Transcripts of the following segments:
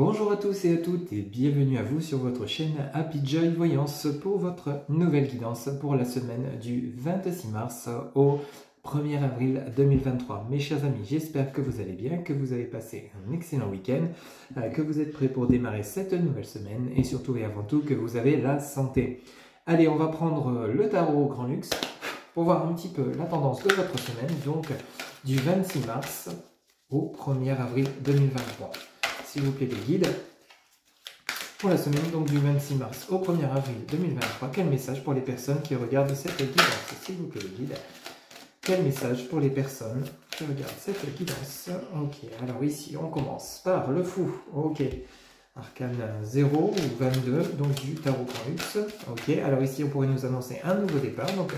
Bonjour à tous et à toutes et bienvenue à vous sur votre chaîne Happy Joy Voyance pour votre nouvelle guidance pour la semaine du 26 mars au 1er avril 2023. Mes chers amis, j'espère que vous allez bien, que vous avez passé un excellent week-end, que vous êtes prêts pour démarrer cette nouvelle semaine et surtout et avant tout que vous avez la santé. Allez, on va prendre le tarot au grand luxe pour voir un petit peu la tendance de votre semaine, donc du 26 mars au 1er avril 2023. S'il vous plaît, les guides, pour la semaine donc du 26 mars au 1er avril 2023, quel message pour les personnes qui regardent cette guidance? S'il vous plaît, les guides, quel message pour les personnes qui regardent cette guidance? Ok, alors ici, on commence par le fou. Ok, arcane 0 ou 22, donc du tarot grand luxe. Ok, alors ici, on pourrait nous annoncer un nouveau départ. Donc,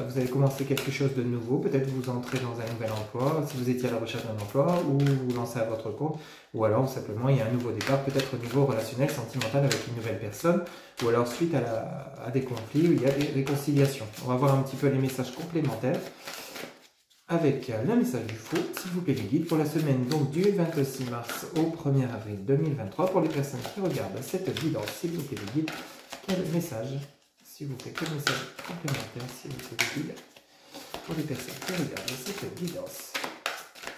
vous allez commencer quelque chose de nouveau. Peut-être vous entrez dans un nouvel emploi, si vous étiez à la recherche d'un emploi, ou vous lancez à votre compte. Ou alors, simplement, il y a un nouveau départ, peut-être au niveau relationnel, sentimental avec une nouvelle personne. Ou alors, suite à des conflits, où il y a des réconciliations. On va voir un petit peu les messages complémentaires. Avec le message du fou, s'il vous plaît les guides, pour la semaine donc du 26 mars au 1er avril 2023, pour les personnes qui regardent cette guidance, s'il vous plaît les guides, quel message, s'il vous plaît, quel message complémentaire, s'il vous plaît les guides, pour les personnes qui regardent cette guidance,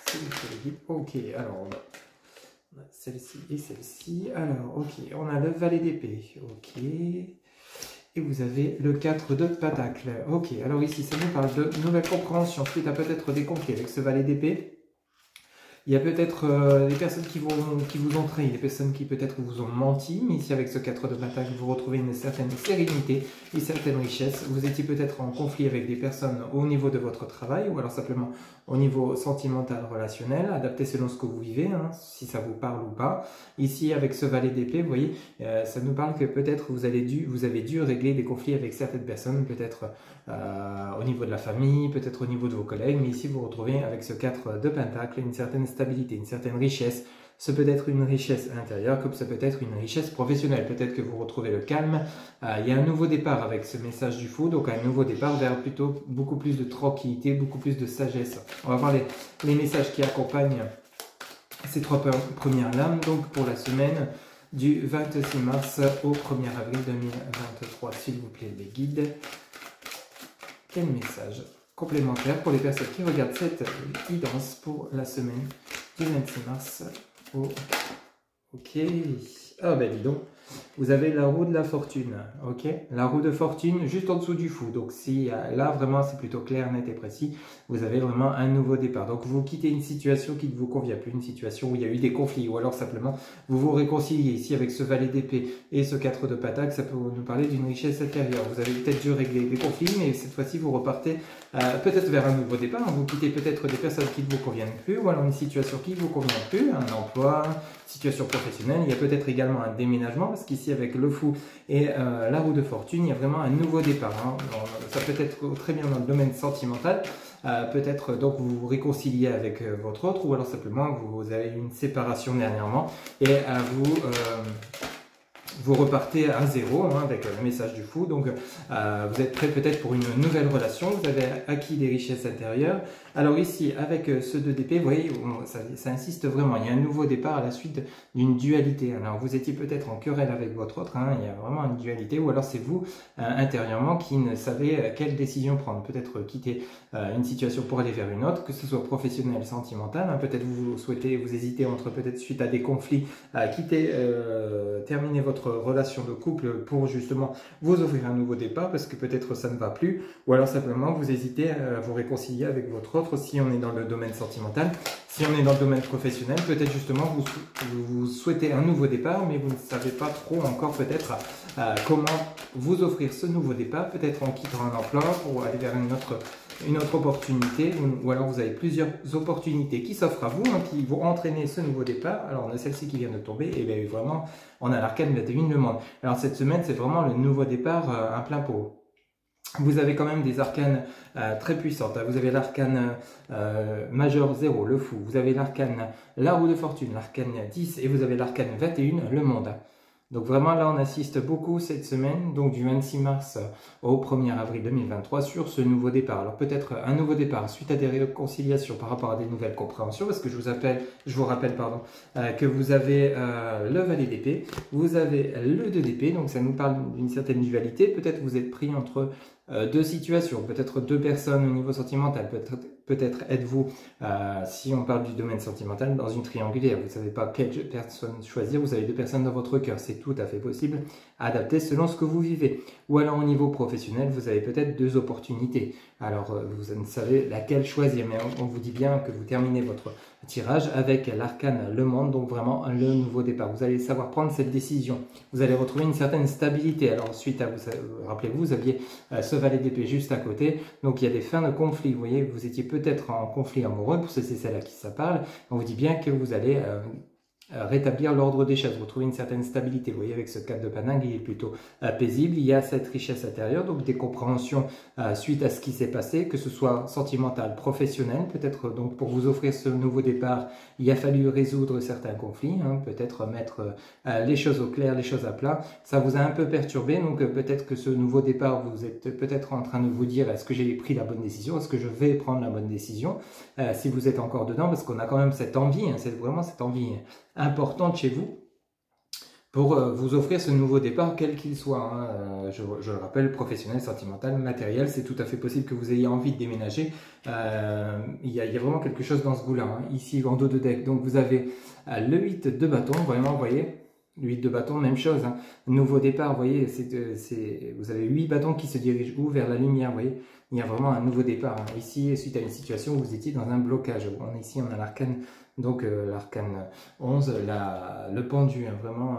s'il vous plaît les guides. Ok, alors on a celle-ci et celle-ci, alors ok, on a le valet d'épée, ok. Et vous avez le 4 de pentacle. Ok, alors ici, ça nous parle de nouvelle compréhension suite à peut-être des conflits avec ce valet d'épée. Il y a peut-être des personnes qui vous ont trahi, des personnes qui peut-être vous ont menti, mais ici avec ce 4 de pentacle, vous retrouvez une certaine sérénité, une certaine richesse. Vous étiez peut-être en conflit avec des personnes au niveau de votre travail, ou alors simplement au niveau sentimental, relationnel, adapté selon ce que vous vivez, hein, si ça vous parle ou pas. Ici avec ce valet d'épée, vous voyez, ça nous parle que peut-être vous avez dû régler des conflits avec certaines personnes, peut-être au niveau de la famille, peut-être au niveau de vos collègues, mais ici vous retrouvez avec ce 4 de pentacle une certaine stabilité, une certaine richesse. Ce peut être une richesse intérieure comme ça peut être une richesse professionnelle. Peut-être que vous retrouvez le calme. Il y a un nouveau départ avec ce message du fou, donc un nouveau départ vers plutôt beaucoup plus de tranquillité, beaucoup plus de sagesse. On va voir les messages qui accompagnent ces trois premières lames, donc pour la semaine du 26 mars au 1er avril 2023, s'il vous plaît les guides. Quel message complémentaire pour les personnes qui regardent cette guidance pour la semaine du 26 mars au... Ok. Ah ben dis donc, vous avez la roue de la fortune, ok? La roue de fortune juste en dessous du fou. Donc si là vraiment c'est plutôt clair, net et précis, vous avez vraiment un nouveau départ. Donc vous quittez une situation qui ne vous convient plus, une situation où il y a eu des conflits, ou alors simplement vous vous réconciliez. Ici avec ce valet d'épée et ce 4 de pentacle, ça peut nous parler d'une richesse intérieure. Vous avez peut-être dû régler des conflits, mais cette fois-ci vous repartez peut-être vers un nouveau départ. Vous quittez peut-être des personnes qui ne vous conviennent plus, ou alors une situation qui ne vous convient plus, un emploi, situation professionnelle. Il y a peut-être également un déménagement, parce qu'ici avec le fou et la roue de fortune, il y a vraiment un nouveau départ. Hein. Ça peut être très bien dans le domaine sentimental, peut-être donc vous vous réconciliez avec votre autre, ou alors simplement vous avez une séparation dernièrement et vous repartez à zéro hein, avec le message du fou. Donc vous êtes prêt peut-être pour une nouvelle relation, vous avez acquis des richesses intérieures. Alors ici avec ce 2 d'épée, vous voyez, ça insiste vraiment, il y a un nouveau départ à la suite d'une dualité. Alors vous étiez peut-être en querelle avec votre autre, hein, il y a vraiment une dualité, ou alors c'est vous intérieurement qui ne savez quelle décision prendre. Peut-être quitter une situation pour aller vers une autre, que ce soit professionnel, sentimental, hein, peut-être vous hésitez entre peut-être suite à des conflits, quitter, terminer votre relation de couple pour justement vous offrir un nouveau départ parce que peut-être ça ne va plus, ou alors simplement vous hésitez à vous réconcilier avec votre autre si on est dans le domaine sentimental. Si on est dans le domaine professionnel, peut-être justement vous souhaitez un nouveau départ, mais vous ne savez pas trop encore peut-être comment vous offrir ce nouveau départ, peut-être en quittant un emploi pour aller vers une autre opportunité, ou alors vous avez plusieurs opportunités qui s'offrent à vous, hein, qui vont entraîner ce nouveau départ. Alors on a celle-ci qui vient de tomber, et bien vraiment on a l'arcane 21 le monde. Alors cette semaine c'est vraiment le nouveau départ à plein pot. Vous avez quand même des arcanes très puissantes. Vous avez l'arcane majeur 0, le fou. Vous avez l'arcane la roue de fortune, l'arcane 10, et vous avez l'arcane 21, le monde. Donc vraiment là, on assiste beaucoup cette semaine, donc du 26 mars au 1er avril 2023 sur ce nouveau départ. Alors peut-être un nouveau départ suite à des réconciliations par rapport à des nouvelles compréhensions, parce que je vous rappelle que vous avez le valet d'épée, vous avez le 2 d'épée, donc ça nous parle d'une certaine dualité. Peut-être vous êtes pris entre deux situations, peut-être deux personnes au niveau sentimental, peut-être êtes-vous, si on parle du domaine sentimental, dans une triangulaire, vous ne savez pas quelle personne choisir, vous avez deux personnes dans votre cœur, c'est tout à fait possible, adapté selon ce que vous vivez. Ou alors au niveau professionnel, vous avez peut-être deux opportunités, alors vous ne savez laquelle choisir, mais on vous dit bien que vous terminez votre tirage avec l'arcane Le Monde, donc vraiment le nouveau départ. Vous allez savoir prendre cette décision, vous allez retrouver une certaine stabilité. Alors suite à rappelez-vous, vous aviez ce valet d'épée juste à côté, donc il y a des fins de conflit, vous voyez, vous étiez peut-être en conflit amoureux, pour ceux et celles à qui ça parle, on vous dit bien que vous allez rétablir l'ordre des choses, retrouver une certaine stabilité. Vous voyez, avec ce 4 de Pentacle, il est plutôt paisible, il y a cette richesse intérieure, donc des compréhensions suite à ce qui s'est passé, que ce soit sentimental, professionnel, peut-être donc pour vous offrir ce nouveau départ, il a fallu résoudre certains conflits, hein, peut-être mettre les choses au clair, les choses à plat, ça vous a un peu perturbé, donc peut-être que ce nouveau départ, vous êtes peut-être en train de vous dire, est-ce que j'ai pris la bonne décision, est-ce que je vais prendre la bonne décision, si vous êtes encore dedans, parce qu'on a quand même cette envie, hein, c'est vraiment cette envie importante chez vous pour vous offrir ce nouveau départ, quel qu'il soit. Hein. Je le rappelle, professionnel, sentimental, matériel, c'est tout à fait possible que vous ayez envie de déménager. Il y a vraiment quelque chose dans ce goût-là, hein. Ici, en dos de deck, donc vous avez le 8 de bâton, vraiment, vous voyez, le 8 de bâton, même chose, hein. Nouveau départ, vous voyez, vous avez 8 bâtons qui se dirigent où? Vers la lumière, vous voyez. Il y a vraiment un nouveau départ, hein. Ici, suite à une situation où vous étiez dans un blocage. Ici, on a l'arcane, donc l'arcane 11, le pendu, hein, vraiment.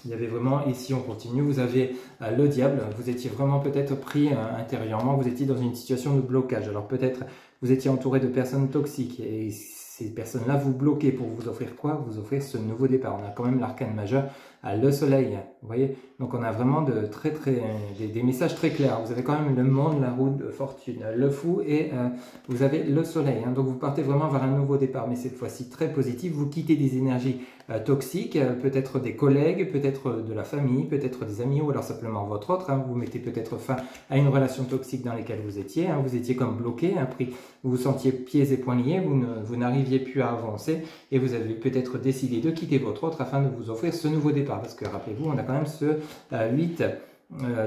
Il y avait vraiment, ici on continue, vous avez le diable, vous étiez vraiment peut-être pris intérieurement, vous étiez dans une situation de blocage. Alors peut-être vous étiez entouré de personnes toxiques et ces personnes-là vous bloquez pour vous offrir quoi? Vous offrir ce nouveau départ. On a quand même l'arcane majeur, le soleil, vous voyez. Donc on a vraiment des messages très clairs. Vous avez quand même le monde, la roue de fortune, le fou et vous avez le soleil. Hein. Donc vous partez vraiment vers un nouveau départ, mais cette fois-ci très positif. Vous quittez des énergies toxiques, peut-être des collègues, peut-être de la famille, peut-être des amis ou alors simplement votre autre. Hein. Vous mettez peut-être fin à une relation toxique dans laquelle vous étiez. Hein. Vous étiez comme bloqué, hein, vous vous sentiez pieds et poings liés, vous n'arriviez plus à avancer et vous avez peut-être décidé de quitter votre autre afin de vous offrir ce nouveau départ. Parce que rappelez-vous, on a quand même ce 8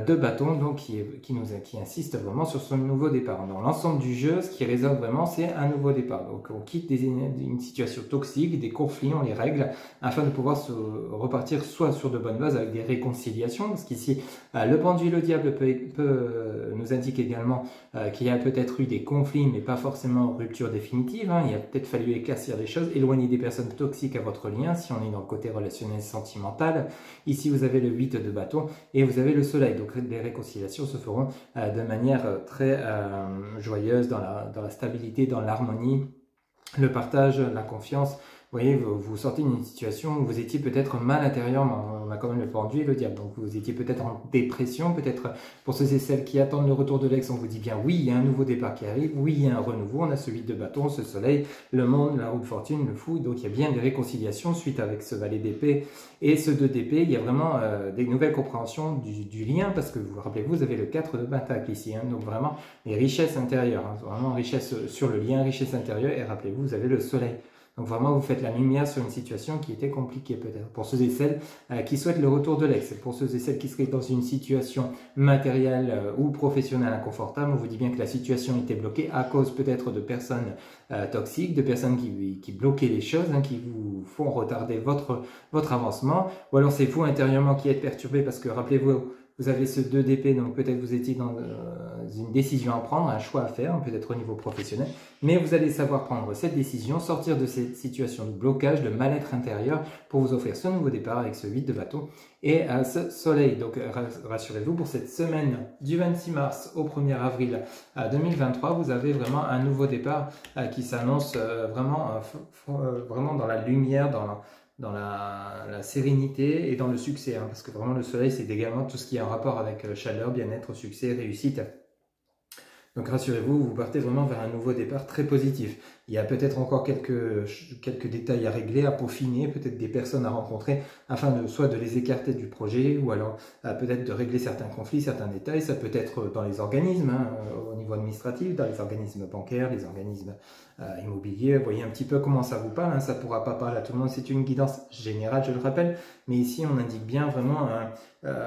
de bâton donc qui insiste vraiment sur son nouveau départ. Dans l'ensemble du jeu, ce qui résonne vraiment, c'est un nouveau départ. Donc on quitte une situation toxique, des conflits, on les règle afin de pouvoir se repartir soit sur de bonnes bases avec des réconciliations, parce qu'ici le pendu et le diable peut nous indiquer également qu'il y a peut-être eu des conflits, mais pas forcément rupture définitive. Hein. Il a peut-être fallu éclaircir les choses, éloigner des personnes toxiques à votre lien, si on est dans le côté relationnel sentimental. Ici vous avez le 8 de bâton et vous avez le soleil, donc les réconciliations se feront de manière très joyeuse, dans la stabilité, dans l'harmonie, le partage, la confiance. Vous voyez, vous sortez d'une situation où vous étiez peut-être mal intérieurement, on a quand même le pendu et le diable, donc vous étiez peut-être en dépression, peut-être pour ceux et celles qui attendent le retour de l'ex, on vous dit bien oui, il y a un nouveau départ qui arrive, oui, il y a un renouveau, on a celui de bâton, ce soleil, le monde, la roue de fortune, le fou, donc il y a bien des réconciliations suite avec ce valet d'épée et ce 2 d'épée, il y a vraiment des nouvelles compréhensions du lien, parce que vous rappelez, vous avez le 4 de pentacle ici, hein, donc vraiment les richesses intérieures, hein, vraiment richesse sur le lien, richesse intérieure, et rappelez-vous, vous avez le soleil. Donc vraiment, vous faites la lumière sur une situation qui était compliquée peut-être. Pour ceux et celles qui souhaitent le retour de l'ex, pour ceux et celles qui seraient dans une situation matérielle ou professionnelle inconfortable, on vous dit bien que la situation était bloquée à cause peut-être de personnes toxiques, de personnes qui bloquaient les choses, hein, qui vous font retarder votre avancement. Ou alors c'est vous intérieurement qui êtes perturbé parce que rappelez-vous, vous avez ce 2 d'épée, donc peut-être vous étiez dans une décision à prendre, un choix à faire, peut-être au niveau professionnel, mais vous allez savoir prendre cette décision, sortir de cette situation de blocage, de mal-être intérieur, pour vous offrir ce nouveau départ avec ce 8 de bâton et ce soleil. Donc rassurez-vous, pour cette semaine du 26 mars au 1er avril 2023, vous avez vraiment un nouveau départ qui s'annonce vraiment dans la lumière, dans la sérénité et dans le succès, hein, parce que vraiment le soleil c'est également tout ce qui est en rapport avec chaleur, bien-être, succès, réussite. Donc rassurez-vous, vous partez vraiment vers un nouveau départ très positif. Il y a peut-être encore quelques détails à régler, à peaufiner, peut-être des personnes à rencontrer afin soit de les écarter du projet ou alors peut-être de régler certains conflits, certains détails. Ça peut être dans les organismes, hein, au niveau administratif, dans les organismes bancaires, les organismes immobiliers. Vous voyez un petit peu comment ça vous parle, hein. Ça ne pourra pas parler à tout le monde, c'est une guidance générale, je le rappelle, mais ici on indique bien vraiment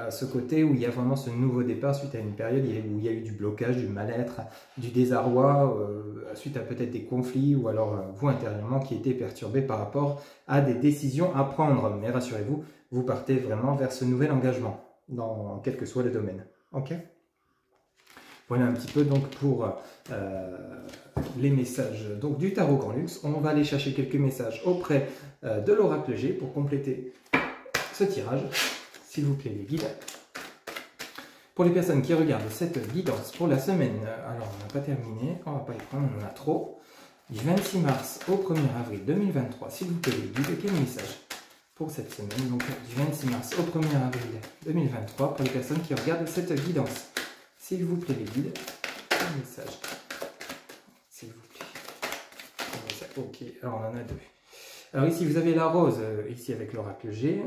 ce côté où il y a vraiment ce nouveau départ suite à une période où il y a eu du blocage, du mal-être, du désarroi, suite à peut-être des conflits ou alors vous intérieurement qui étiez perturbé par rapport à des décisions à prendre. Mais rassurez-vous, vous partez vraiment vers ce nouvel engagement, dans quel que soit le domaine. Ok ? Voilà un petit peu donc pour les messages donc, du tarot Grand Luxe. On va aller chercher quelques messages auprès de l'oracle G pour compléter ce tirage. S'il vous plaît les guides. Pour les personnes qui regardent cette guidance pour la semaine, alors on n'a pas terminé, on ne va pas les prendre, on en a trop. Du 26 mars au 1er avril 2023, s'il vous plaît les guides, quel message pour cette semaine, donc du 26 mars au 1er avril 2023, pour les personnes qui regardent cette guidance. S'il vous plaît les guides, un message. S'il vous plaît. Ok, alors on en a deux. Alors ici vous avez la rose, ici avec l'oracle G,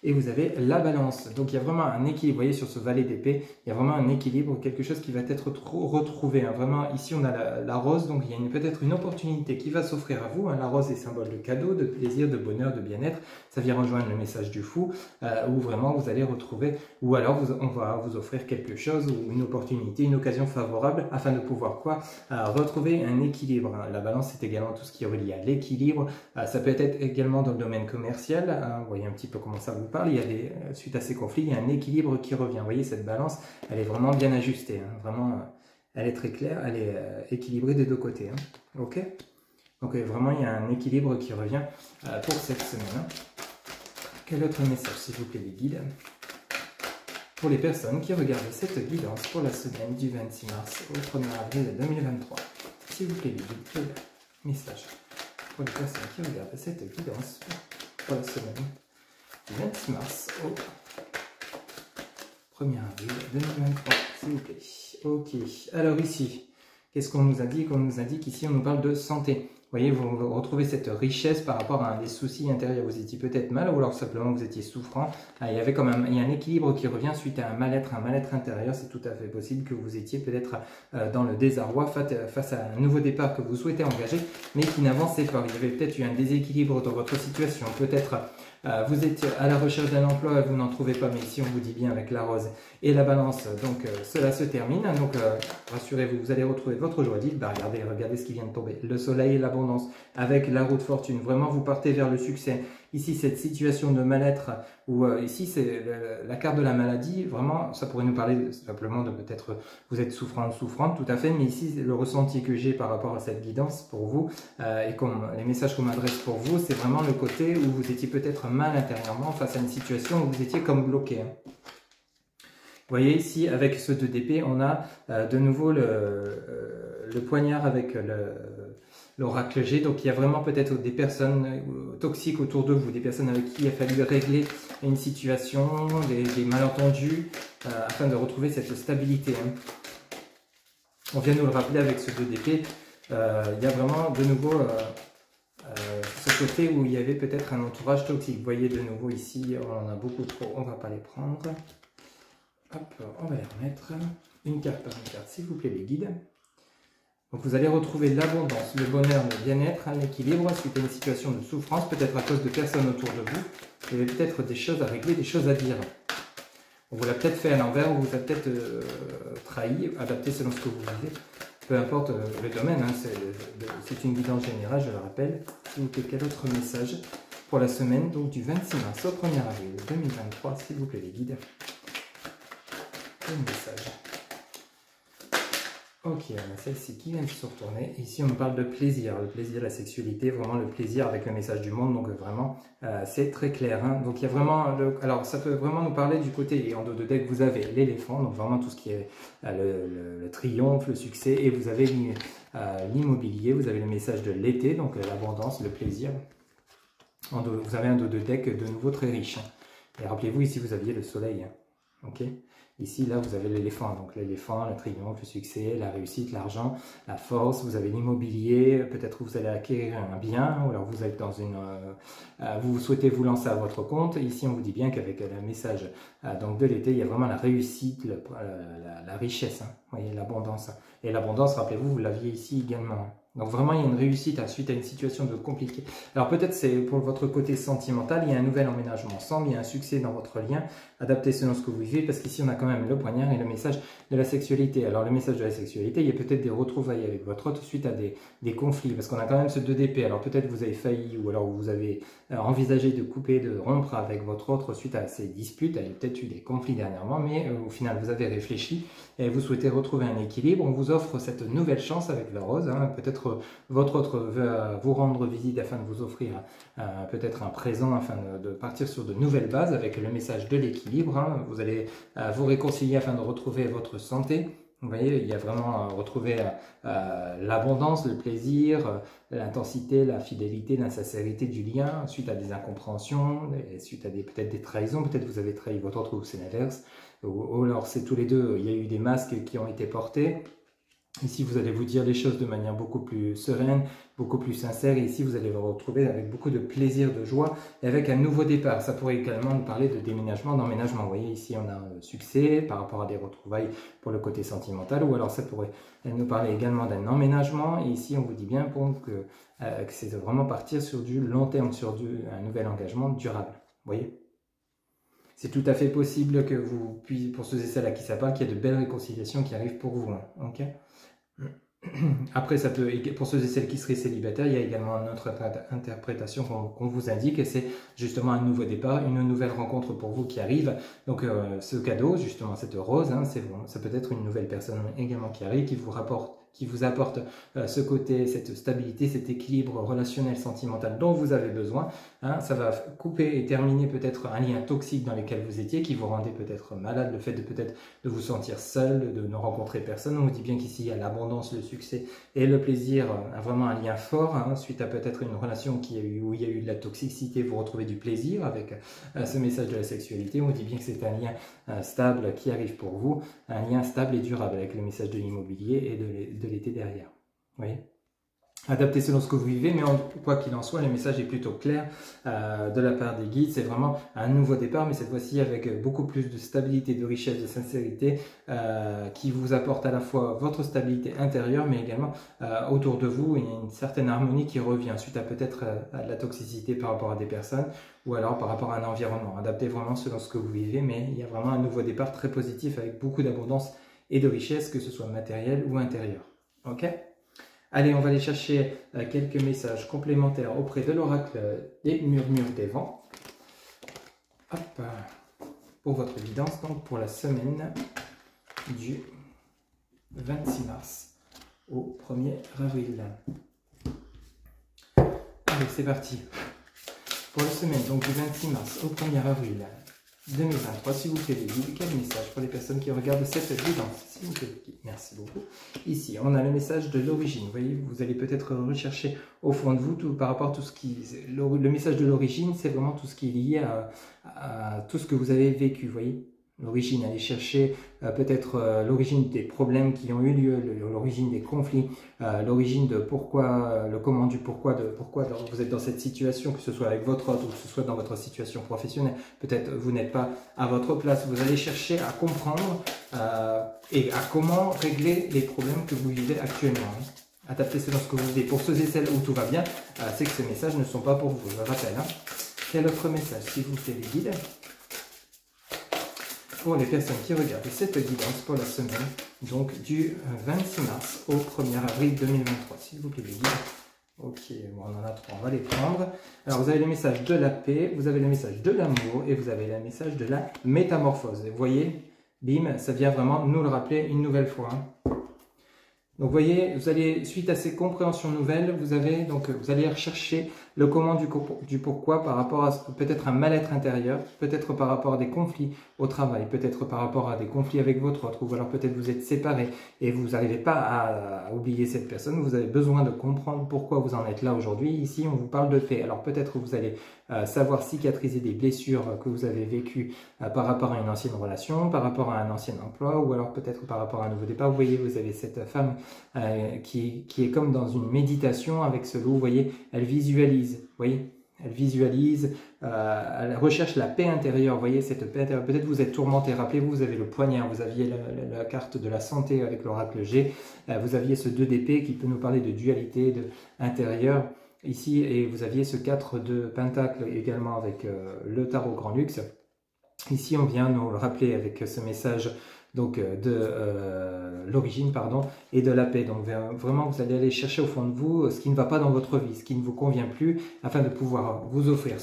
et vous avez la balance. Donc il y a vraiment un équilibre, vous voyez sur ce valet d'épée, il y a vraiment un équilibre, quelque chose qui va être retrouvé. Hein. Vraiment ici on a la rose, donc il y a peut-être une opportunité qui va s'offrir à vous. Hein. La rose est symbole de cadeau, de plaisir, de bonheur, de bien-être. Ça vient rejoindre le message du fou, où vraiment vous allez retrouver, ou alors on va vous offrir quelque chose, ou une opportunité, une occasion favorable, afin de pouvoir quoi retrouver un équilibre. Hein. La balance c'est également tout ce qui est relié à l'équilibre. Ça peut être également dans le domaine commercial. Hein. Vous voyez un petit peu comment ça vous parle. Il y a suite à ces conflits, il y a un équilibre qui revient. Vous voyez, cette balance, elle est vraiment bien ajustée. Hein. Vraiment, elle est très claire, elle est équilibrée des deux côtés. Hein. Ok ? Donc vraiment, il y a un équilibre qui revient pour cette semaine. Hein. Quel autre message, s'il vous plaît, les guides ? Pour les personnes qui regardent cette guidance pour la semaine du 26 mars au 1er avril 2023. S'il vous plaît, les guides, quel message pour les personnes qui regardent cette guidance pour la semaine du 26 mars au 1er avril 2023, s'il vous plaît. Ok, alors ici, qu'est-ce qu'on nous indique? On nous indique ici, on nous parle de santé. Vous voyez, vous retrouvez cette richesse par rapport à des soucis intérieurs. Vous étiez peut-être mal ou alors simplement vous étiez souffrant. Il y avait il y a un équilibre qui revient suite à un mal-être intérieur. C'est tout à fait possible que vous étiez peut-être dans le désarroi face à un nouveau départ que vous souhaitez engager, mais qui n'avançait pas. Il y avait peut-être eu un déséquilibre dans votre situation. Peut-être vous êtes à la recherche d'un emploi, vous n'en trouvez pas, mais ici on vous dit bien avec la rose et la balance, donc cela se termine. Donc rassurez-vous, vous allez retrouver votre joie de vivre. Bah, regardez ce qui vient de tomber, le soleil et l'abondance avec la roue de fortune. Vraiment, vous partez vers le succès. Ici, cette situation de mal-être, ou ici, c'est la carte de la maladie. Vraiment, ça pourrait nous parler simplement de peut-être vous êtes souffrant ou souffrante, tout à fait. Mais ici, le ressenti que j'ai par rapport à cette guidance pour vous et comme les messages qu'on m'adresse pour vous, c'est vraiment le côté où vous étiez peut-être mal intérieurement face à une situation où vous étiez comme bloqué. Hein. Vous voyez ici, avec ce 2 d'épée, on a de nouveau le poignard avec l'oracle G. Donc il y a vraiment peut-être des personnes toxiques autour de vous, des personnes avec qui il a fallu régler une situation, des malentendus, afin de retrouver cette stabilité. Hein. On vient nous le rappeler avec ce 2 d'épée. Il y a vraiment de nouveau ce côté où il y avait peut-être un entourage toxique. Vous voyez de nouveau ici, on en a beaucoup trop, on ne va pas les prendre. Hop, on va les remettre une carte par une carte, s'il vous plaît, les guides. Donc vous allez retrouver l'abondance, le bonheur, le bien-être, l'équilibre suite à une situation de souffrance, peut-être à cause de personnes autour de vous. Vous avez peut-être des choses à régler, des choses à dire. On vous l'a peut-être fait à l'envers, ou vous a peut-être trahi, adapté selon ce que vous vivez. Peu importe le domaine, hein, c'est une guidance générale, je le rappelle. S'il vous plaît, quel autre message pour la semaine donc du 26 mars au 1er avril 2023, s'il vous plaît, les guides. Quel message? Ok, on a celle-ci qui vient de se retourner. Ici, on nous parle de plaisir, le plaisir, la sexualité, vraiment le plaisir avec le message du monde. Donc vraiment, c'est très clair. Hein. Donc il y a vraiment, alors ça peut vraiment nous parler du côté, et en dos de deck, vous avez l'éléphant, donc vraiment tout ce qui est le triomphe, le succès, et vous avez l'immobilier, vous avez le message de l'été, donc l'abondance, le plaisir. Vous avez un dos de deck de nouveau très riche. Et rappelez-vous, ici, vous aviez le soleil. Ok. Ici, là, vous avez l'éléphant. Donc l'éléphant, le triomphe, le succès, la réussite, l'argent, la force. Vous avez l'immobilier. Peut-être vous allez acquérir un bien, ou alors vous êtes dans une... vous souhaitez vous lancer à votre compte. Ici, on vous dit bien qu'avec le message donc de l'été, il y a vraiment la réussite, la richesse, hein, vous voyez, l'abondance. Et l'abondance, rappelez-vous, vous l'aviez ici également. Donc vraiment, il y a une réussite suite à une situation de compliquée. Alors peut-être c'est pour votre côté sentimental, il y a un nouvel emménagement ensemble, il y a un succès dans votre lien, adapté selon ce que vous vivez, parce qu'ici on a quand même le poignard et le message de la sexualité. Alors le message de la sexualité, il y a peut-être des retrouvailles avec votre autre suite à des conflits, parce qu'on a quand même ce 2 d'épée. Alors peut-être vous avez failli, ou alors vous avez envisagé de couper, de rompre avec votre autre suite à ces disputes. Il y a peut-être eu des conflits dernièrement, mais au final vous avez réfléchi et vous souhaitez retrouver un équilibre. On vous offre cette nouvelle chance avec la rose, hein. Peut-être votre autre veut vous rendre visite afin de vous offrir peut-être un présent afin de partir sur de nouvelles bases avec le message de l'équilibre, hein. Vous allez vous réconcilier afin de retrouver votre santé. Vous voyez, il y a vraiment retrouver l'abondance, le plaisir, l'intensité, la fidélité, la sincérité du lien suite à des incompréhensions, suite à peut-être des trahisons. Peut-être vous avez trahi votre autre ou c'est l'inverse. Ou alors c'est tous les deux, il y a eu des masques qui ont été portés. Ici, vous allez vous dire les choses de manière beaucoup plus sereine, beaucoup plus sincère. Et ici, vous allez vous retrouver avec beaucoup de plaisir, de joie et avec un nouveau départ. Ça pourrait également nous parler de déménagement, d'emménagement. Vous voyez, ici, on a un succès par rapport à des retrouvailles pour le côté sentimental. Ou alors, ça pourrait nous parler également d'un emménagement. Et ici, on vous dit bien que c'est de vraiment partir sur du long terme, sur un nouvel engagement durable. Vous voyez ? C'est tout à fait possible que vous puissiez, pour ceux et celles à qui ça parle, qu'il y ait de belles réconciliations qui arrivent pour vous. Hein, okay. Après, ça peut, pour ceux et celles qui seraient célibataires, il y a également une autre interprétation qu'on vous indique, et c'est justement un nouveau départ, une nouvelle rencontre pour vous qui arrive. Donc ce cadeau, justement cette rose, hein, ça peut être une nouvelle personne également qui arrive, qui vous apporte ce côté, cette stabilité, cet équilibre relationnel, sentimental dont vous avez besoin. Hein, ça va couper et terminer peut-être un lien toxique dans lequel vous étiez, qui vous rendait peut-être malade, le fait de peut-être de vous sentir seul, de ne rencontrer personne. On vous dit bien qu'ici il y a l'abondance, le succès et le plaisir, vraiment un lien fort, hein, suite à peut-être une relation où il y a eu de la toxicité, vous retrouvez du plaisir avec ce message de la sexualité. On vous dit bien que c'est un lien stable qui arrive pour vous, un lien stable et durable avec le message de l'immobilier et de l'été derrière. Vous voyez ? Adapté selon ce que vous vivez, mais quoi qu'il en soit, le message est plutôt clair de la part des guides. C'est vraiment un nouveau départ, mais cette fois-ci avec beaucoup plus de stabilité, de richesse, de sincérité, qui vous apporte à la fois votre stabilité intérieure, mais également autour de vous, il y a une certaine harmonie qui revient suite à peut-être à de la toxicité par rapport à des personnes, ou alors par rapport à un environnement. Adapté vraiment selon ce que vous vivez, mais il y a vraiment un nouveau départ très positif avec beaucoup d'abondance et de richesse, que ce soit matériel ou intérieur. Ok ? Allez, on va aller chercher quelques messages complémentaires auprès de l'oracle des murmures des vents. Hop, pour votre guidance, donc pour la semaine du 26 mars au 1er avril. Allez, c'est parti. Pour la semaine donc, du 26 mars au 1er avril 2023, s'il vous plaît, les guides, quel message pour les personnes qui regardent cette guidance, s'il vous plaît, les guides. Merci beaucoup. Ici, on a le message de l'origine. Vous voyez, vous allez peut-être rechercher au fond de vous par rapport à tout ce qui... Le message de l'origine, c'est vraiment tout ce qui est lié à tout ce que vous avez vécu, vous voyez. L'origine, aller chercher peut-être l'origine des problèmes qui ont eu lieu, l'origine des conflits, l'origine de pourquoi, le comment du pourquoi vous êtes dans cette situation, que ce soit avec votre autre ou que ce soit dans votre situation professionnelle. Peut-être vous n'êtes pas à votre place. Vous allez chercher à comprendre et à comment régler les problèmes que vous vivez actuellement. Hein. Adapter selon ce que vous vivez. Pour ceux et celles où tout va bien, c'est que ces messages ne sont pas pour vous, je le rappelle. Hein. Quel autre message, s'il vous plaît, les guides? Pour les personnes qui regardent cette guidance pour la semaine, donc du 26 mars au 1er avril 2023. S'il vous plaît, les guides. Ok, bon, on en a trois, on va les prendre. Alors, vous avez le message de la paix, vous avez le message de l'amour et vous avez le message de la métamorphose. Vous voyez, bim, ça vient vraiment nous le rappeler une nouvelle fois. Hein. Donc, vous voyez, vous allez, suite à ces compréhensions nouvelles, vous allez rechercher le comment du pourquoi par rapport à peut-être un mal-être intérieur, peut-être par rapport à des conflits au travail, peut-être par rapport à des conflits avec votre autre, ou alors peut-être vous êtes séparés et vous n'arrivez pas à oublier cette personne. Vous avez besoin de comprendre pourquoi vous en êtes là aujourd'hui. Ici, on vous parle de paix. Alors, peut-être vous allez savoir cicatriser des blessures que vous avez vécues par rapport à une ancienne relation, par rapport à un ancien emploi, ou alors peut-être par rapport à un nouveau départ. Vous voyez, vous avez cette femme qui est comme dans une méditation avec ce loup. Vous voyez, elle visualise, vous voyez, elle visualise, elle recherche la paix intérieure. Vous voyez, cette paix intérieure. Peut-être vous êtes tourmenté. Rappelez-vous, vous avez le poignard, vous aviez la carte de la santé avec l'oracle G, vous aviez ce 2 d'épée qui peut nous parler de dualité, de intérieur. Ici, et vous aviez ce 4 de pentacle également avec le tarot grand luxe. Ici, on vient nous le rappeler avec ce message donc de l'origine, pardon, et de la paix. Donc vraiment, vous allez aller chercher au fond de vous ce qui ne va pas dans votre vie, ce qui ne vous convient plus, afin de pouvoir vous offrir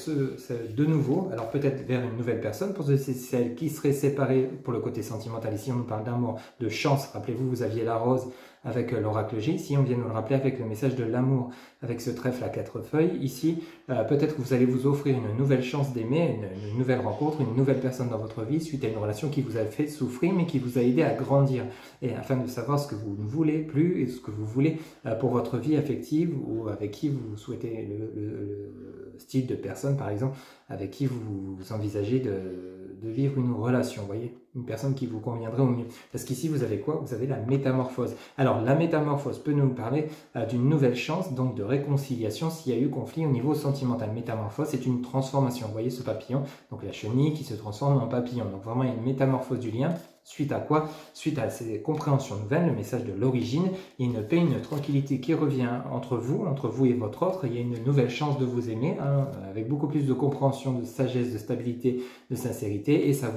de nouveau. Alors peut-être vers une nouvelle personne, pour celle qui serait séparée pour le côté sentimental. Ici, on nous parle d'amour, de chance. Rappelez-vous, vous aviez la rose avec l'oracle G. Ici, on vient nous le rappeler avec le message de l'amour, avec ce trèfle à 4 feuilles. Ici, peut-être que vous allez vous offrir une nouvelle chance d'aimer, une nouvelle rencontre, une nouvelle personne dans votre vie, suite à une relation qui vous a fait souffrir, mais qui vous a aidé à grandir. Et afin de savoir ce que vous ne voulez plus et ce que vous voulez pour votre vie affective, ou avec qui vous souhaitez le style de personne, par exemple, avec qui vous envisagez de vivre une relation, vous voyez, une personne qui vous conviendrait au mieux. Parce qu'ici, vous avez quoi? Vous avez la métamorphose. Alors, la métamorphose peut nous parler d'une nouvelle chance, donc de réconciliation s'il y a eu conflit au niveau sentimental. Métamorphose, c'est une transformation. Vous voyez ce papillon, donc la chenille qui se transforme en papillon. Donc vraiment, il y a une métamorphose du lien. Suite à quoi? Suite à ces compréhensions nouvelles, le message de l'origine, il y a une paix, une tranquillité qui revient entre vous et votre autre. Il y a une nouvelle chance de vous aimer, hein, avec beaucoup plus de compréhension, de sagesse, de stabilité, de sincérité, et ça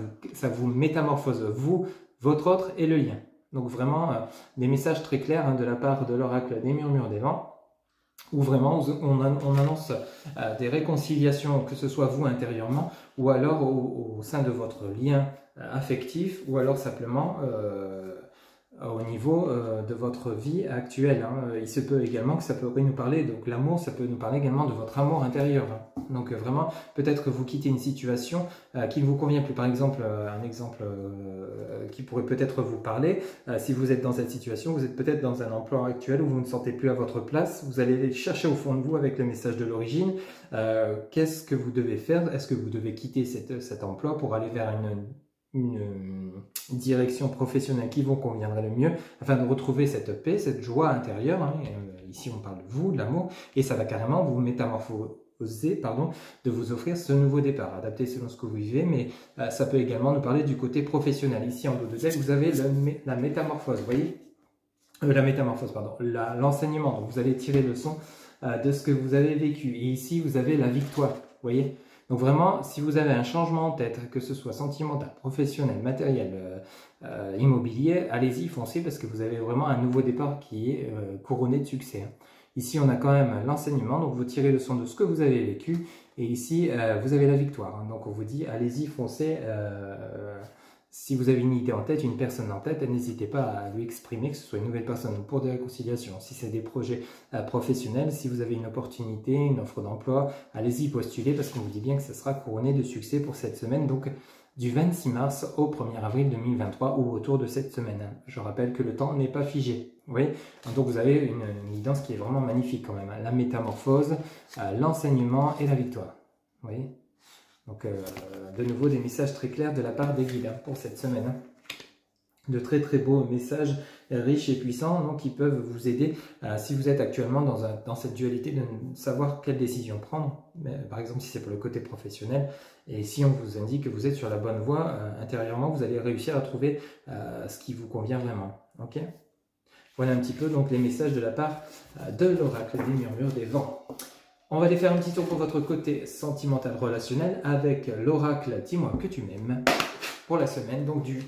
vous métamorphose, vous, votre autre et le lien. Donc vraiment, des messages très clairs hein, de la part de l'oracle des murmures des vents, où vraiment on annonce des réconciliations, que ce soit vous intérieurement, ou alors au sein de votre lien affectif, ou alors simplement au niveau de votre vie actuelle. Hein. Il se peut également que ça pourrait nous parler, donc l'amour, ça peut nous parler également de votre amour intérieur. Hein. Donc vraiment, peut-être que vous quittez une situation qui ne vous convient plus. Par exemple, un exemple qui pourrait peut-être vous parler, si vous êtes dans cette situation, vous êtes peut-être dans un emploi actuel où vous ne sentez plus à votre place, vous allez chercher au fond de vous avec le message de l'origine, qu'est-ce que vous devez faire? Est-ce que vous devez quitter cet emploi pour aller vers une direction professionnelle qui vous conviendrait le mieux, afin de retrouver cette paix, cette joie intérieure, hein. Ici on parle de vous, de l'amour, et ça va carrément vous métamorphoser, de vous offrir ce nouveau départ, adapté selon ce que vous vivez, mais ça peut également nous parler du côté professionnel. Ici en dos de deck, vous avez la métamorphose, vous voyez, l'enseignement. Donc vous allez tirer leçon de ce que vous avez vécu, et ici vous avez la victoire, vous voyez. Donc vraiment, si vous avez un changement en tête, que ce soit sentimental, professionnel, matériel, immobilier, allez-y, foncez, parce que vous avez vraiment un nouveau départ qui est couronné de succès. Hein. Ici, on a quand même l'enseignement, donc vous tirez leçon de ce que vous avez vécu, et ici, vous avez la victoire. Hein. Donc on vous dit, allez-y, foncez. Si vous avez une idée en tête, une personne en tête, n'hésitez pas à lui exprimer, que ce soit une nouvelle personne pour des réconciliations. Si c'est des projets professionnels, si vous avez une opportunité, une offre d'emploi, allez-y postuler, parce qu'on vous dit bien que ce sera couronné de succès pour cette semaine, donc du 26 mars au 1er avril 2023 ou autour de cette semaine. Je rappelle que le temps n'est pas figé. Vous voyez, donc vous avez une guidance qui est vraiment magnifique quand même. La métamorphose, l'enseignement et la victoire. Vous voyez ? Donc, de nouveau, des messages très clairs de la part des guides hein, pour cette semaine. Hein. De très très beaux messages riches et puissants donc, qui peuvent vous aider si vous êtes actuellement dans cette dualité de savoir quelle décision prendre. Mais, par exemple, si c'est pour le côté professionnel. Et si on vous indique que vous êtes sur la bonne voie, intérieurement, vous allez réussir à trouver ce qui vous convient vraiment. Ok ? Voilà un petit peu donc les messages de la part de l'oracle des murmures des vents. On va aller faire un petit tour pour votre côté sentimental relationnel avec l'oracle Dis-moi que tu m'aimes pour la semaine donc du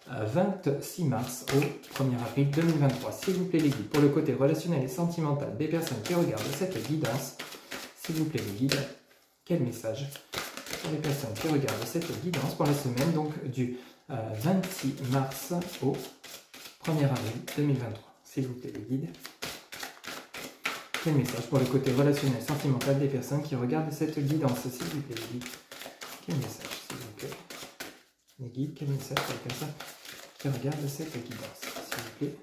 26 mars au 1er avril 2023. S'il vous plaît les guides, pour le côté relationnel et sentimental des personnes qui regardent cette guidance, s'il vous plaît les guides, quel message pour les personnes qui regardent cette guidance pour la semaine donc du 26 mars au 1er avril 2023. s'il vous plaît, les guides. Quel message pour le côté relationnel, sentimental des personnes qui regardent cette guidance, s'il vous plaît, les guides. Quel message, s'il vous plaît. Les guides, quel message pour les personnes qui regardent cette guidance, s'il vous plaît.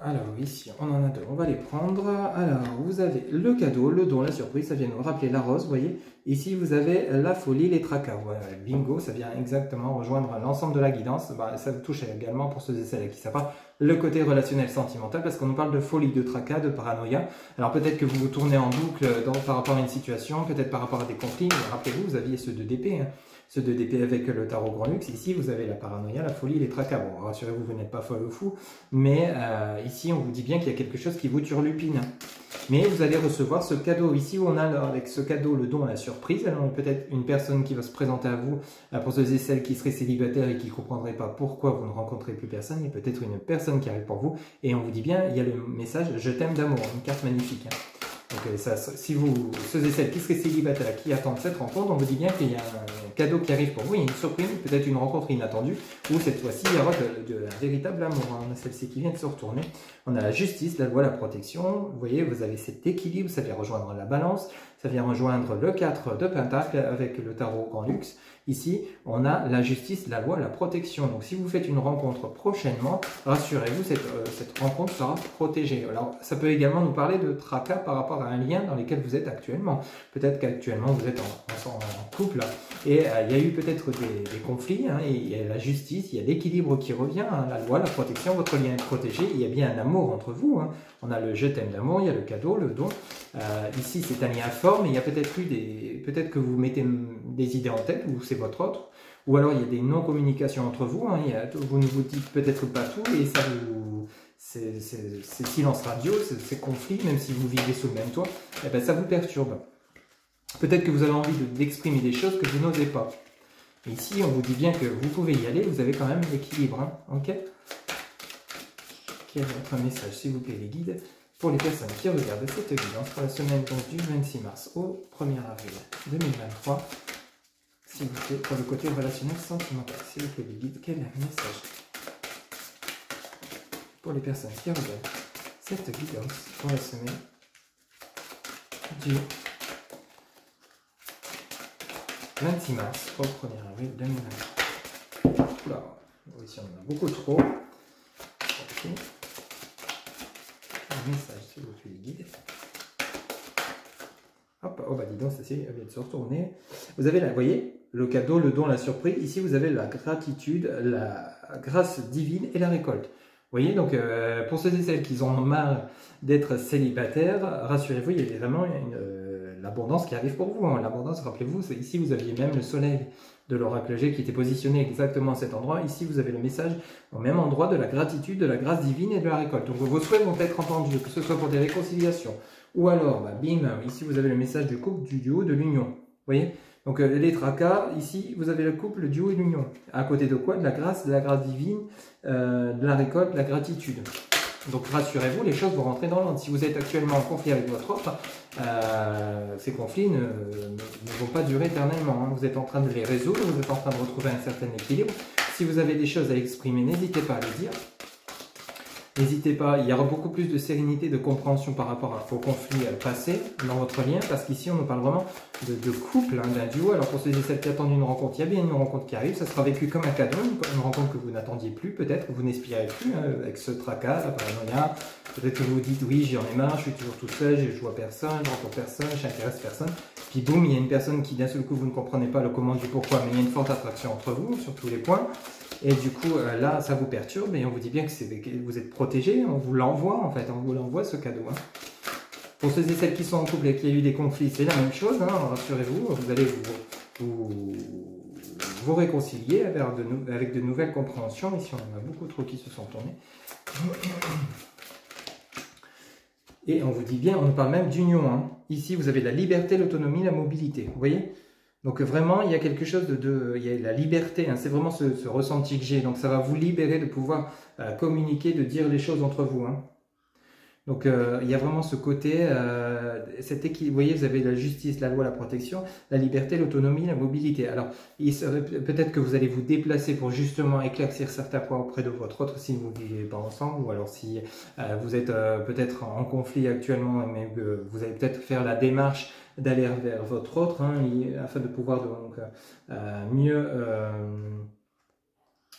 Alors ici, on en a deux, on va les prendre. Alors, vous avez le cadeau, le don, la surprise, ça vient nous rappeler la rose, vous voyez. Ici, vous avez la folie, les tracas. Voilà, bingo, ça vient exactement rejoindre l'ensemble de la guidance. Bah, ça touche également pour ceux et celles qui savent pas le côté relationnel sentimental, parce qu'on nous parle de folie, de tracas, de paranoïa. Alors peut-être que vous vous tournez en boucle par rapport à une situation, peut-être par rapport à des conflits. Rappelez-vous, vous aviez ceux de DP, hein. Ceux de DP avec le tarot Grand Luxe. Ici, vous avez la paranoïa, la folie, les tracas. Bon, rassurez-vous, vous n'êtes pas folle ou fou, mais ici, on vous dit bien qu'il y a quelque chose qui vous turlupine. Mais vous allez recevoir ce cadeau. Ici, on a avec ce cadeau le don à la surprise. Alors, peut-être une personne qui va se présenter à vous, pour ceux et celles qui seraient célibataires et qui ne comprendraient pas pourquoi vous ne rencontrez plus personne. Il y a peut-être une personne qui arrive pour vous. Et on vous dit bien, il y a le message « Je t'aime d'amour », une carte magnifique. Hein. Donc, ça, si vous, ceux et celles qui seraient célibataires, qui attendent cette rencontre, on vous dit bien qu'il y a un cadeau qui arrive pour vous, il y a une surprise, peut-être une rencontre inattendue, ou cette fois-ci, il y aura un véritable amour. On a celle-ci qui vient de se retourner. On a la justice, la loi, la protection. Vous voyez, vous avez cet équilibre, ça vient rejoindre la balance, ça vient rejoindre le 4 de Pentacle avec le tarot Grand Luxe. Ici, on a la justice, la loi, la protection. Donc, si vous faites une rencontre prochainement, rassurez-vous, cette rencontre sera protégée. Alors, ça peut également nous parler de tracas par rapport à un lien dans lequel vous êtes actuellement. Peut-être qu'actuellement, vous êtes en couple et il y a eu peut-être des conflits. Hein, et il y a la justice, il y a l'équilibre qui revient, hein, la loi, la protection, votre lien est protégé. Il y a bien un amour entre vous. Hein. On a le je t'aime d'amour, il y a le cadeau, le don. Ici, c'est un lien fort, mais il y a peut-être peut-être que vous mettez des idées en tête, ou c'est votre autre, ou alors il y a des non-communications entre vous, hein, vous ne vous dites peut-être pas tout, et ça vous... C'est silence radio, ces conflits, même si vous vivez sous le même toit, eh ben, ça vous perturbe. Peut-être que vous avez envie d'exprimer des choses que vous n'osez pas. Et ici, on vous dit bien que vous pouvez y aller, vous avez quand même l'équilibre. Hein, ok. Quel est votre message, s'il vous plaît, les guides, pour les personnes qui regardent cette guidance pour la semaine donc, du 26 mars au 1er avril 2023, s'il vous plaît, pour le côté relationnel sentimental, s'il vous plaît, les guides, quel message pour les personnes qui regardent cette guidance pour la semaine du 26 mars au 1er avril 2023. Oula, ici on en a beaucoup trop. Okay. Un message, s'il vous plaît, les guides. Hop, oh bah dis donc, ça vient de se retourner. Vous avez là, vous voyez, le cadeau, le don, la surprise. Ici, vous avez la gratitude, la grâce divine et la récolte. Vous voyez, donc pour ceux et celles qui en ont marre d'être célibataires, rassurez-vous, il y a vraiment l'abondance qui arrive pour vous. Hein. L'abondance, rappelez-vous, ici vous aviez même le soleil de l'oracle G qui était positionné exactement à cet endroit. Ici, vous avez le message au même endroit de la gratitude, de la grâce divine et de la récolte. Donc vos souhaits vont être entendus, que ce soit pour des réconciliations. Ou alors, bah, bim, ici vous avez le message du couple, du duo, de l'union. Vous voyez? Donc les tracas, ici vous avez le couple, le duo et l'union. À côté de quoi? De la grâce divine, de la récolte, de la gratitude. Donc rassurez-vous, les choses vont rentrer dans l'ordre. Si vous êtes actuellement en conflit avec votre autre, ces conflits ne vont pas durer éternellement. Hein. Vous êtes en train de les résoudre, vous êtes en train de retrouver un certain équilibre. Si vous avez des choses à exprimer, n'hésitez pas à les dire. N'hésitez pas, il y aura beaucoup plus de sérénité, de compréhension par rapport aux conflits passés dans votre lien, parce qu'ici on nous parle vraiment de couple, hein, d'un duo. Alors pour ceux et celles qui attendent une rencontre, il y a bien une rencontre qui arrive, ça sera vécu comme un cadeau, une rencontre que vous n'attendiez plus, peut-être, vous n'espérez plus, hein, avec ce tracas, la paranoïa. Peut-être que vous vous dites, oui, j'en ai marre, je suis toujours tout seul, je vois personne, je rencontre personne, je n'intéresse personne. Puis boum, il y a une personne qui d'un seul coup, vous ne comprenez pas le comment du pourquoi, mais il y a une forte attraction entre vous, sur tous les points. Et du coup, là, ça vous perturbe et on vous dit bien que vous êtes protégé, on vous l'envoie en fait, on vous l'envoie ce cadeau. Hein. Pour ceux et celles qui sont en couple et qui a eu des conflits, c'est la même chose, hein, rassurez-vous, vous allez vous réconcilier avec de nouvelles compréhensions. Ici, on en a beaucoup trop qui se sont tournés. Et on vous dit bien, on nous parle même d'union. Hein. Ici, vous avez la liberté, l'autonomie, la mobilité. Vous voyez? Donc vraiment, il y a quelque chose il y a la liberté, hein, c'est vraiment ce ressenti que j'ai. Donc ça va vous libérer de pouvoir communiquer, de dire les choses entre vous. Hein. Donc il y a vraiment ce côté, vous voyez, vous avez la justice, la loi, la protection, la liberté, l'autonomie, la mobilité. Alors peut-être que vous allez vous déplacer pour justement éclaircir certains points auprès de votre autre si vous ne vivez pas ensemble, ou alors si vous êtes peut-être en conflit actuellement, mais vous allez peut-être faire la démarche d'aller vers votre autre, hein, afin de pouvoir donc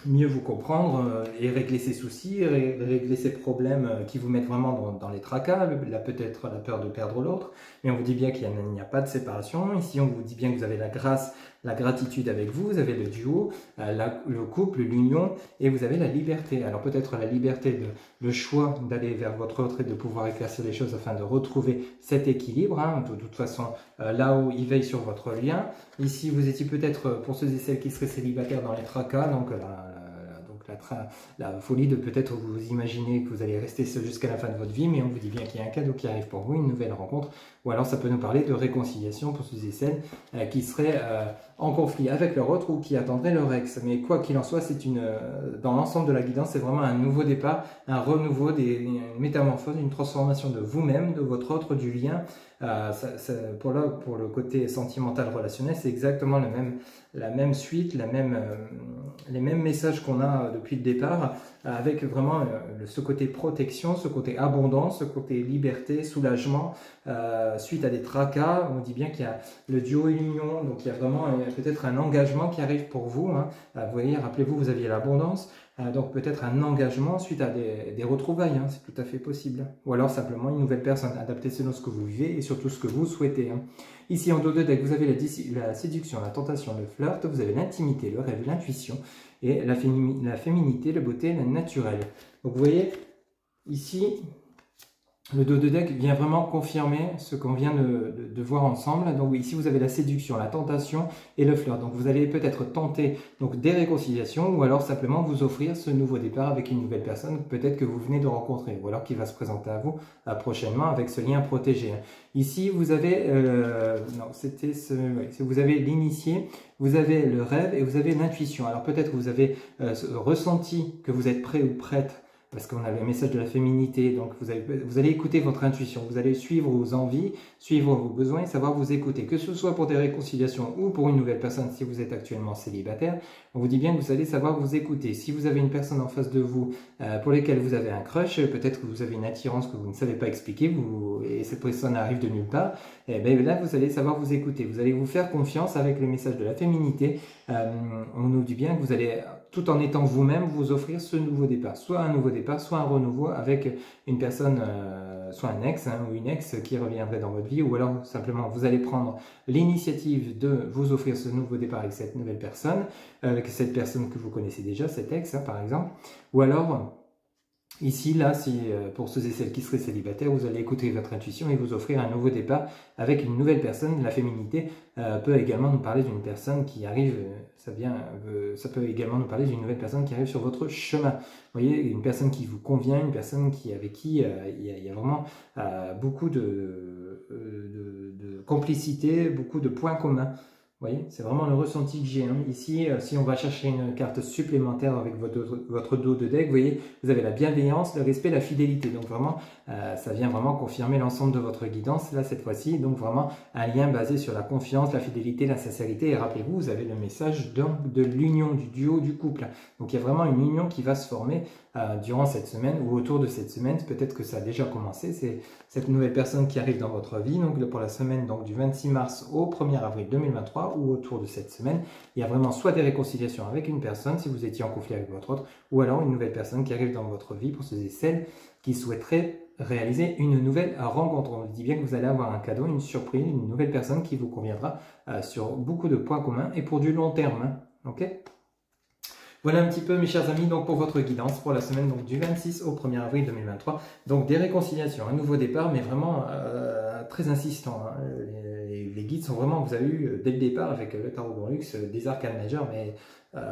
mieux vous comprendre et régler ces soucis, régler ces problèmes qui vous mettent vraiment dans les tracas, peut-être la peur de perdre l'autre, mais on vous dit bien qu'il n'y a pas de séparation. Ici, on vous dit bien que vous avez la grâce, la gratitude avec vous, vous avez le duo, le couple, l'union, et vous avez la liberté. Alors peut-être la liberté, le choix d'aller vers votre autre et de pouvoir éclaircir les choses afin de retrouver cet équilibre, hein, de toute façon, là où il veille sur votre lien. Ici, vous étiez peut-être, pour ceux et celles qui seraient célibataires, dans les tracas, donc la folie de peut-être vous imaginer que vous allez rester seul jusqu'à la fin de votre vie, mais on vous dit bien qu'il y a un cadeau qui arrive pour vous, une nouvelle rencontre, ou alors ça peut nous parler de réconciliation pour ceux et celles qui seraient en conflit avec leur autre ou qui attendraient leur ex. Mais quoi qu'il en soit, dans l'ensemble de la guidance, c'est vraiment un nouveau départ, un renouveau, une métamorphose, une transformation de vous-même, de votre autre, du lien. Pour le côté sentimental relationnel, c'est exactement la même suite, les mêmes messages qu'on a depuis le départ, avec vraiment ce côté protection, ce côté abondance, ce côté liberté, soulagement, suite à des tracas. On dit bien qu'il y a le duo et l'union, donc il y a vraiment peut-être un engagement qui arrive pour vous, hein. Vous voyez, rappelez-vous, vous aviez l'abondance, donc peut-être un engagement suite à des retrouvailles, hein, c'est tout à fait possible. Ou alors simplement une nouvelle personne, adaptée selon ce que vous vivez et surtout ce que vous souhaitez, hein. Ici en dos de deck, vous avez la séduction, la tentation, le flirt, vous avez l'intimité, le rêve, l'intuition et la féminité, la beauté, la naturelle. Donc vous voyez, ici, le dos de deck vient vraiment confirmer ce qu'on vient de voir ensemble. Donc ici, vous avez la séduction, la tentation et le flirt. Donc vous allez peut-être tenter donc, des réconciliations ou alors simplement vous offrir ce nouveau départ avec une nouvelle personne, peut-être que vous venez de rencontrer ou alors qui va se présenter à vous prochainement avec ce lien protégé. Ici, vous avez, vous avez l'initié, vous avez le rêve et vous avez l'intuition. Alors peut-être que vous avez ressenti que vous êtes prêt ou prête, parce qu'on a le message de la féminité, donc vous allez écouter votre intuition, vous allez suivre vos envies, suivre vos besoins et savoir vous écouter, que ce soit pour des réconciliations ou pour une nouvelle personne si vous êtes actuellement célibataire. On vous dit bien que vous allez savoir vous écouter. Si vous avez une personne en face de vous pour laquelle vous avez un crush, peut-être que vous avez une attirance que vous ne savez pas expliquer, et cette personne arrive de nulle part, et bien là vous allez savoir vous écouter, vous allez vous faire confiance avec le message de la féminité. On nous dit bien que vous allez, tout en étant vous-même, vous offrir ce nouveau départ, soit un nouveau départ, soit un renouveau avec une personne, soit un ex ou une ex qui reviendrait dans votre vie, ou alors simplement vous allez prendre l'initiative de vous offrir ce nouveau départ avec cette nouvelle personne, avec cette personne que vous connaissez déjà, cet ex par exemple, ou alors ici, là, pour ceux et celles qui seraient célibataires, vous allez écouter votre intuition et vous offrir un nouveau départ avec une nouvelle personne. La féminité peut également nous parler d'une personne qui arrive, ça peut également nous parler d'une nouvelle personne qui arrive sur votre chemin. Vous voyez, une personne qui vous convient, une personne avec qui il y a vraiment beaucoup de complicité, beaucoup de points communs. Vous voyez, c'est vraiment le ressenti que j'ai. Hein. Ici, si on va chercher une carte supplémentaire avec votre dos de deck, vous voyez, vous avez la bienveillance, le respect, la fidélité. Donc vraiment, ça vient vraiment confirmer l'ensemble de votre guidance, là, cette fois-ci. Donc vraiment, un lien basé sur la confiance, la fidélité, la sincérité. Et rappelez-vous, vous avez le message de l'union, du duo, du couple. Donc il y a vraiment une union qui va se former durant cette semaine ou autour de cette semaine. Peut-être que ça a déjà commencé. C'est cette nouvelle personne qui arrive dans votre vie. Donc pour la semaine donc, du 26 mars au 1er avril 2023 ou autour de cette semaine, il y a vraiment soit des réconciliations avec une personne si vous étiez en conflit avec votre autre, ou alors une nouvelle personne qui arrive dans votre vie pour ceux et celles qui souhaiteraient réaliser une nouvelle rencontre. On dit bien que vous allez avoir un cadeau, une surprise, une nouvelle personne qui vous conviendra sur beaucoup de points communs et pour du long terme. Hein. Ok ? Voilà un petit peu mes chers amis donc pour votre guidance pour la semaine donc, du 26 au 1er avril 2023. Donc des réconciliations, un nouveau départ mais vraiment très insistant. Hein. Les guides sont vraiment, vous avez eu dès le départ avec le tarot Bonlux des arcanes majeurs mais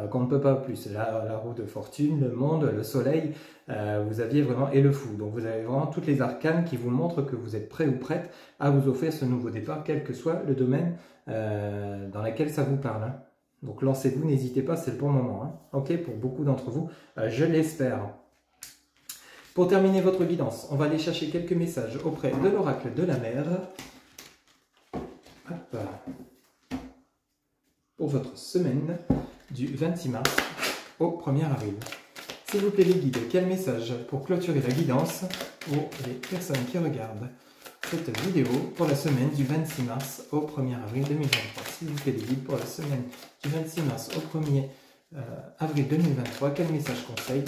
qu'on ne peut pas plus. La roue de fortune, le monde, le soleil, vous aviez vraiment et le fou. Donc vous avez vraiment toutes les arcanes qui vous montrent que vous êtes prêt ou prête à vous offrir ce nouveau départ quel que soit le domaine dans lequel ça vous parle. Hein. Donc lancez-vous, n'hésitez pas, c'est le bon moment. Hein. Ok, pour beaucoup d'entre vous, je l'espère. Pour terminer votre guidance, on va aller chercher quelques messages auprès de l'oracle de la mer. Hop. Pour votre semaine du 26 mars au 1er avril. S'il vous plaît les guides, quel message pour clôturer la guidance pour les personnes qui regardent cette vidéo pour la semaine du 26 mars au 1er avril 2023. S'il vous plaît les guides pour la semaine du 26 mars au 1er avril 2023, quel message conseil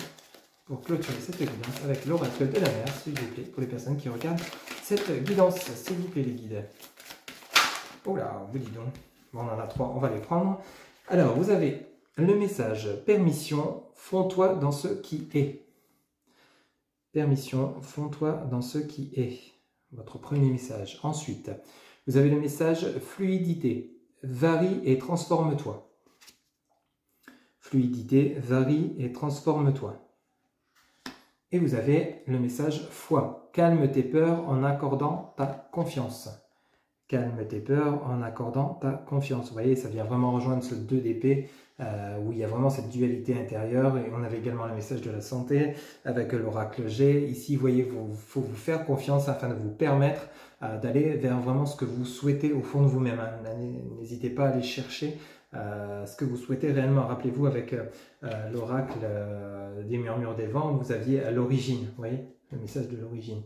pour clôturer cette guidance avec l'oracle de la mer, s'il vous plaît, pour les personnes qui regardent cette guidance, s'il vous plaît les guides. Oh là, vous dis donc. Bon, on en a 3, on va les prendre. Alors, vous avez le message « Permission, fonds-toi dans ce qui est ». Permission, fonds-toi dans ce qui est. Votre premier message. Ensuite, vous avez le message « Fluidité, varie et transforme-toi ». Fluidité, varie et transforme-toi. Et vous avez le message « Foi, calme tes peurs en accordant ta confiance ». Calme tes peurs en accordant ta confiance. Vous voyez, ça vient vraiment rejoindre ce 2 d'épée où il y a vraiment cette dualité intérieure. Et on avait également le message de la santé avec l'oracle G. Ici, vous voyez, il faut vous faire confiance afin de vous permettre d'aller vers vraiment ce que vous souhaitez au fond de vous-même. N'hésitez pas à aller chercher ce que vous souhaitez réellement. Rappelez-vous avec l'oracle des murmures des vents, vous aviez à l'origine. Vous voyez, le message de l'origine.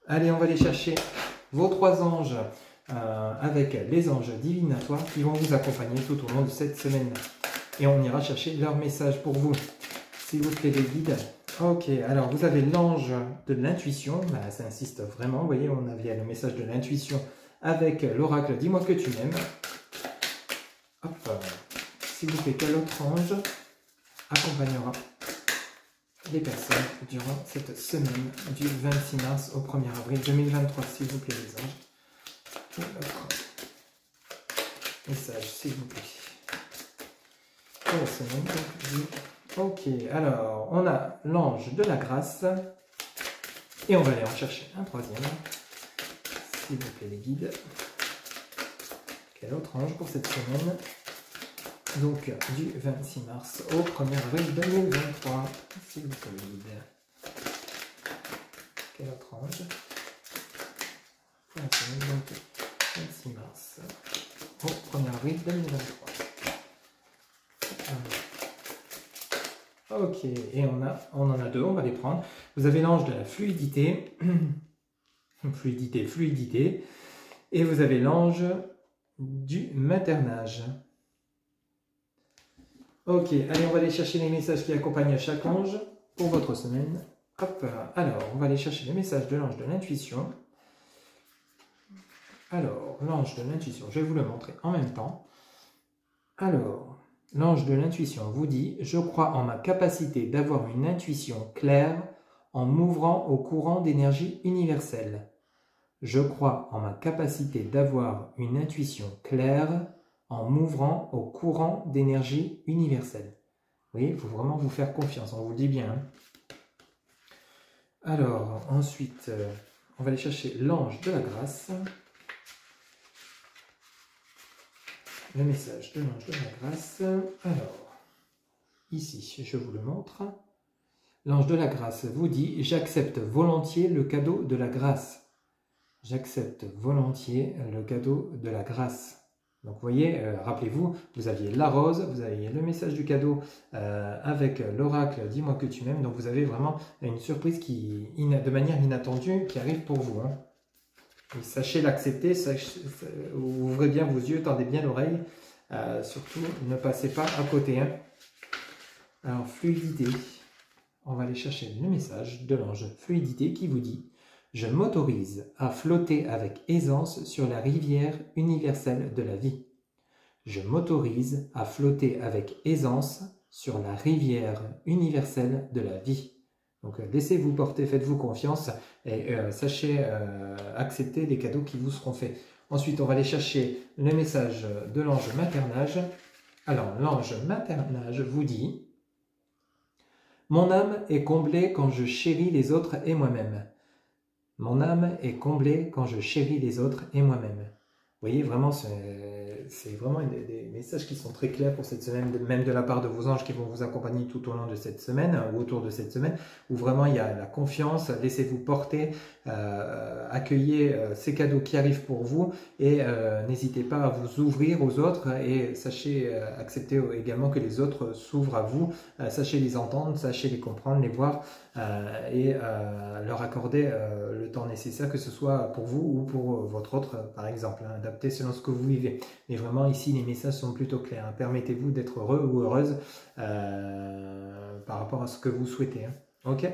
Allez, on va aller chercher vos 3 anges. Avec les anges divinatoires qui vont vous accompagner tout au long de cette semaine. Et on ira chercher leur message pour vous. S'il vous plaît, les guides. Ok, alors vous avez l'ange de l'intuition. Ça insiste vraiment. Vous voyez, on avait le message de l'intuition avec l'oracle « Dis-moi que tu m'aimes ». Hop. S'il vous plaît, quel autre ange accompagnera les personnes durant cette semaine du 26 mars au 1er avril 2023. S'il vous plaît, les anges. Notre message, s'il vous plaît. Pour la semaine, ok, alors, on a l'ange de la grâce. Et on va aller en chercher un 3e. S'il vous plaît, les guides. Quel autre ange pour cette semaine? Donc, du 26 mars au 1er avril 2023. S'il vous plaît, les guides. Quel autre ange pour la semaine, donc, 26 mars au 1er avril 2023. Ok, et on en a 2, on va les prendre. Vous avez l'ange de la fluidité, fluidité, et vous avez l'ange du maternage. Ok, allez, on va aller chercher les messages qui accompagnent chaque ange pour votre semaine. Hop, alors, on va aller chercher les messages de l'ange de l'intuition. Alors, l'ange de l'intuition, je vais vous le montrer en même temps. Alors, l'ange de l'intuition vous dit « Je crois en ma capacité d'avoir une intuition claire en m'ouvrant au courant d'énergie universelle. Je crois en ma capacité d'avoir une intuition claire en m'ouvrant au courant d'énergie universelle. » Vous voyez, il faut vraiment vous faire confiance, on vous le dit bien. Hein. Alors, ensuite, on va aller chercher l'ange de la grâce. Le message de l'ange de la grâce. Alors, ici, je vous le montre. L'ange de la grâce vous dit « J'accepte volontiers le cadeau de la grâce. » J'accepte volontiers le cadeau de la grâce. Donc, vous voyez, rappelez-vous, vous aviez la rose, vous aviez le message du cadeau avec l'oracle « Dis-moi que tu m'aimes ». Donc, vous avez vraiment une surprise qui, de manière inattendue qui arrive pour vous. Hein. Et sachez l'accepter, ouvrez bien vos yeux, tendez bien l'oreille. Surtout, ne passez pas à côté. Hein. Alors, fluidité. On va aller chercher le message de l'ange fluidité qui vous dit « Je m'autorise à flotter avec aisance sur la rivière universelle de la vie. Je m'autorise à flotter avec aisance sur la rivière universelle de la vie. » Donc, laissez-vous porter, faites-vous confiance et sachez accepter les cadeaux qui vous seront faits. Ensuite, on va aller chercher le message de l'ange maternage. Alors, l'ange maternage vous dit « Mon âme est comblée quand je chéris les autres et moi-même. Mon âme est comblée quand je chéris les autres et moi-même. voyez, vraiment, c'est vraiment des messages qui sont très clairs pour cette semaine, même de la part de vos anges qui vont vous accompagner tout au long de cette semaine, ou autour de cette semaine, où vraiment il y a la confiance, laissez-vous porter, accueillez ces cadeaux qui arrivent pour vous, et n'hésitez pas à vous ouvrir aux autres, et sachez accepter également que les autres s'ouvrent à vous, sachez les entendre, sachez les comprendre, les voir, et leur accorder le temps nécessaire, que ce soit pour vous ou pour votre autre, par exemple, hein, adapté selon ce que vous vivez. Mais vraiment ici les messages sont plutôt clairs, hein. Permettez-vous d'être heureux ou heureuse par rapport à ce que vous souhaitez, hein. Ok,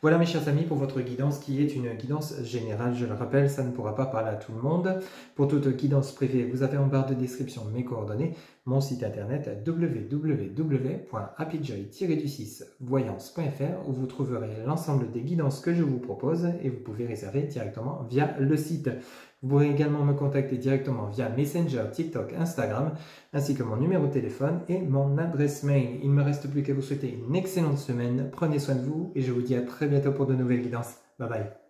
voilà mes chers amis pour votre guidance qui est une guidance générale. Je le rappelle, ça ne pourra pas parler à tout le monde. Pour toute guidance privée, vous avez en barre de description mes coordonnées, mon site internet www.happyjoy-voyance.fr où vous trouverez l'ensemble des guidances que je vous propose et vous pouvez réserver directement via le site. Vous pourrez également me contacter directement via Messenger, TikTok, Instagram, ainsi que mon numéro de téléphone et mon adresse mail. Il ne me reste plus qu'à vous souhaiter une excellente semaine. Prenez soin de vous et je vous dis à très bientôt pour de nouvelles guidances. Bye bye.